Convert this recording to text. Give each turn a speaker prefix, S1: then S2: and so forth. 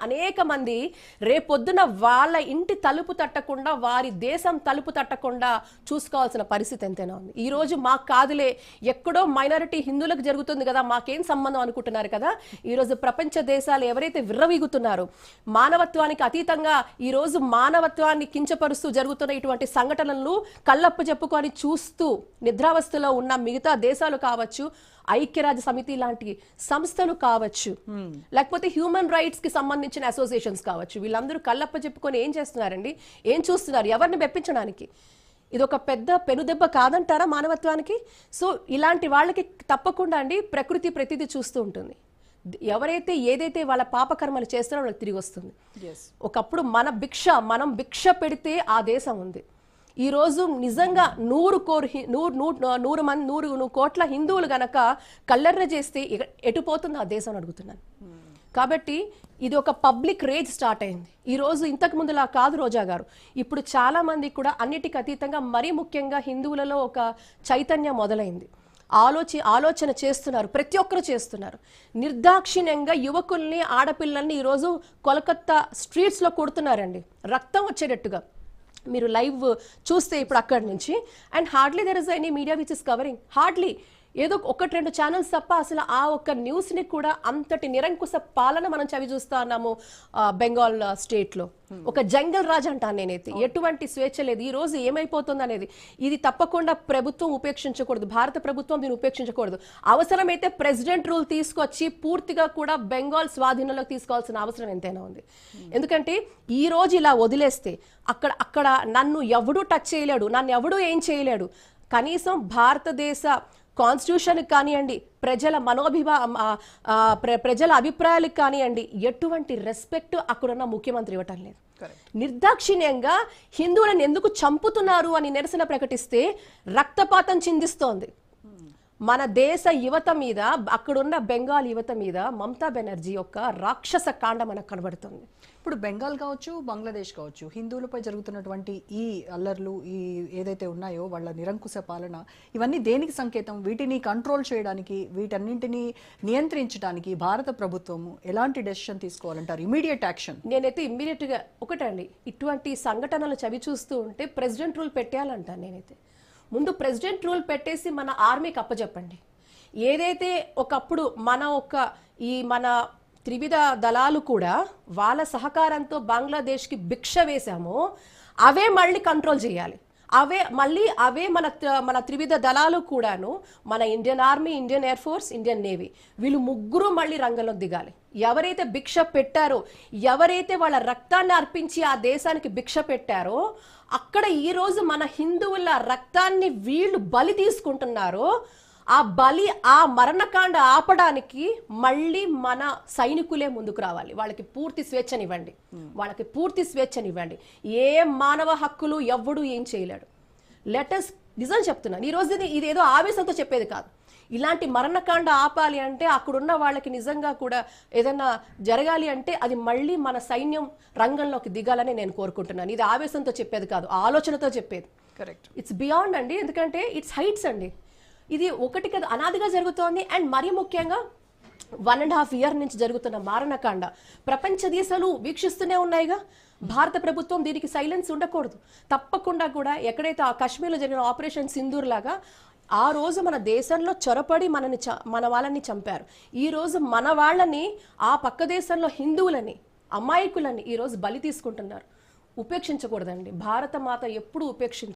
S1: అనేక మంది రేపొద్దున వాళ్ళ ఇంటి తలుపు తట్టకుండా వారి దేశం తలుపు తట్టకుండా చూసుకోవాల్సిన పరిస్థితి ఎంతైనా ఉంది. ఈ రోజు మాకు కాదులే, ఎక్కడో మైనారిటీ హిందువులకు జరుగుతుంది కదా, మాకేం సంబంధం అనుకుంటున్నారు కదా. ఈ రోజు ప్రపంచ దేశాలు ఎవరైతే విర్రవీగుతున్నారో మానవత్వానికి అతీతంగా ఈ రోజు మానవత్వాన్ని కించపరుస్తూ జరుగుతున్న ఇటువంటి సంఘటనలను కళ్ళప్ప చెప్పుకొని చూస్తూ నిద్రావస్థలో ఉన్న మిగతా దేశాలు కావచ్చు, ఐక్యరాజ్య సమితి లాంటి సంస్థలు కావచ్చు, లేకపోతే హ్యూమన్ రైట్స్ కి సంబంధించిన అసోసియేషన్స్ కావచ్చు, వీళ్ళందరూ కళ్ళప్ప చెప్పుకొని ఏం చేస్తున్నారండి, ఏం చూస్తున్నారు, ఎవరిని మెప్పించడానికి? ఇది ఒక పెద్ద పెనుదెబ్బ కాదంటారా మానవత్వానికి? సో ఇలాంటి వాళ్ళకి తప్పకుండా అండి ప్రకృతి ప్రతిదీ చూస్తూ ఉంటుంది. ఎవరైతే ఏదైతే వాళ్ళ పాపకర్మలు చేస్తారో వాళ్ళకి తిరిగి వస్తుంది. ఒకప్పుడు మనం భిక్ష పెడితే ఆ దేశం ఉంది. ఈ రోజు నిజంగా 100 కోట్ల హిందువులు గనక కల్లెర్ర చేస్తే ఎటుపోతుంది ఆ దేశం అడుగుతున్నాను. కాబట్టి ఇది ఒక పబ్లిక్ రేజ్ స్టార్ట్ అయింది. ఈ రోజు ఇంతకు ముందులా కాదు రోజా గారు. ఇప్పుడు చాలా మంది కూడా అన్నిటికీ అతీతంగా మరీ ముఖ్యంగా హిందువులలో ఒక చైతన్యం మొదలైంది. ఆలోచన చేస్తున్నారు, ప్రతి ఒక్కరు చేస్తున్నారు. నిర్దాక్షిణ్యంగా యువకుల్ని ఆడపిల్లల్ని ఈరోజు కోల్కతా స్ట్రీట్స్లో కొడుతున్నారండి, రక్తం వచ్చేటట్టుగా. మీరు లైవ్ చూస్తే ఇప్పుడు అక్కడి నుంచి, and hardly there is any media which is covering, hardly ఏదో 1-2 ఛానల్స్ తప్ప అసలు ఆ ఒక్క న్యూస్ని కూడా అంతటి నిరంకుశ పాలన మనం చవి చూస్తా ఉన్నాము బెంగాల్ స్టేట్లో. ఒక జంగల్ రాజ్ అంటాను నేనైతే, ఎటువంటి స్వేచ్ఛ లేదు. ఈ రోజు ఏమైపోతుంది అనేది ఇది తప్పకుండా ప్రభుత్వం ఉపేక్షించకూడదు, భారత ప్రభుత్వం దీన్ని ఉపేక్షించకూడదు. అవసరమైతే ప్రెసిడెంట్ రూల్ తీసుకొచ్చి పూర్తిగా కూడా బెంగాల్ స్వాధీనంలోకి తీసుకోవాల్సిన అవసరం ఎంతైనా ఉంది. ఎందుకంటే ఈ రోజు ఇలా వదిలేస్తే అక్కడ నన్ను ఎవడూ టచ్ చేయలేడు, నన్ను ఎవడూ ఏం చేయలేడు. కనీసం భారతదేశ కాన్స్టిట్యూషన్ కానివ్వండి, ప్రజల అభిప్రాయాలకు కానివ్వండి, ఎటువంటి రెస్పెక్ట్ అక్కడున్న ముఖ్యమంత్రి ఇవ్వటం లేదు. నిర్దాక్షిణ్యంగా హిందువులను ఎందుకు చంపుతున్నారు అని నిరసన ప్రకటిస్తే రక్తపాతం చిందిస్తోంది. మన దేశ యువత మీద, అక్కడున్న బెంగాల్ యువత మీద మమతా బెనర్జీ యొక్క రాక్షస కాండ మనకు కనబడుతుంది.
S2: ఇప్పుడు బెంగాల్ కావచ్చు, బంగ్లాదేశ్ కావచ్చు, హిందువులపై జరుగుతున్నటువంటి ఈ అల్లర్లు, ఈ ఏదైతే ఉన్నాయో వాళ్ళ నిరంకుశ పాలన, ఇవన్నీ దేనికి సంకేతం? వీటిని కంట్రోల్ చేయడానికి, వీటన్నింటినీ నియంత్రించడానికి భారత ప్రభుత్వము ఎలాంటి డెసిషన్ తీసుకోవాలంటారు? Immediate action.
S1: నేనైతే ఇమ్మీడియట్గా ఒకటండి, ఇటువంటి సంఘటనలు చవి చూస్తూ ఉంటే ప్రెసిడెంట్ రూల్ పెట్టేయాలంటాను నేనైతే. ముందు ప్రెసిడెంట్ రూల్ పెట్టేసి మన ఆర్మీకి అప్పచెప్పండి. ఏదైతే ఒకప్పుడు మన త్రివిధ దళాలు కూడా వాళ్ళ సహకారంతో బంగ్లాదేశ్కి భిక్ష వేశామో అవే మళ్ళీ కంట్రోల్ చేయాలి. అవే మన త్రివిధ దళాలు కూడాను, మన Indian army, Indian air force, Indian navy, వీళ్ళు ముగ్గురు మళ్ళీ రంగంలోకి దిగాలి. ఎవరైతే భిక్ష పెట్టారో, ఎవరైతే వాళ్ళ రక్తాన్ని అర్పించి ఆ దేశానికి భిక్ష పెట్టారో, అక్కడ ఈ రోజు మన హిందువుల రక్తాన్ని వీళ్ళు బలి తీసుకుంటున్నారో, ఆ మరణకాండ ఆపడానికి మళ్ళీ మన సైనికులే ముందుకు రావాలి. వాళ్ళకి పూర్తి స్వేచ్ఛనివ్వండి. ఏ మానవ హక్కులు ఎవ్వడూ ఏం చేయలేడు. లెటస్ నిజం చెప్తున్నాను, ఈ రోజు ఇదేదో ఆవేశంతో చెప్పేది కాదు. ఇలాంటి మరణకాండ ఆపాలి అంటే, అక్కడున్న వాళ్ళకి నిజంగా కూడా ఏదైనా జరగాలి అంటే అది మళ్ళీ మన సైన్యం రంగంలోకి దిగాలని నేను కోరుకుంటున్నాను. ఇది ఆవేశంతో చెప్పేది కాదు, ఆలోచనతో చెప్పేది.
S2: కరెక్ట్.
S1: ఇట్స్ బియాండ్ అండి, ఎందుకంటే ఇట్స్ హైట్స్ అండి. ఇది ఒకటి కదా, అనాదిగా జరుగుతోంది. అండ్ మరీ ముఖ్యంగా 1.5 ఇయర్ నుంచి జరుగుతున్న మారణకాండ ప్రపంచ దేశాలు వీక్షిస్తూనే ఉన్నాయిగా. భారత ప్రభుత్వం దీనికి సైలెన్స్ ఉండకూడదు. తప్పకుండా కూడా ఎక్కడైతే ఆ కాశ్మీర్లో జరిగిన ఆపరేషన్ సింధూర్ లాగా ఆ రోజు మన దేశంలో చొరపడి మన వాళ్ళని చంపారు. ఈ రోజు మన వాళ్ళని, ఆ పక్క దేశంలో హిందువులని, అమాయకులని ఈ రోజు బలి తీసుకుంటున్నారు. ఉపేక్షించకూడదండి. భారత మాత ఎప్పుడు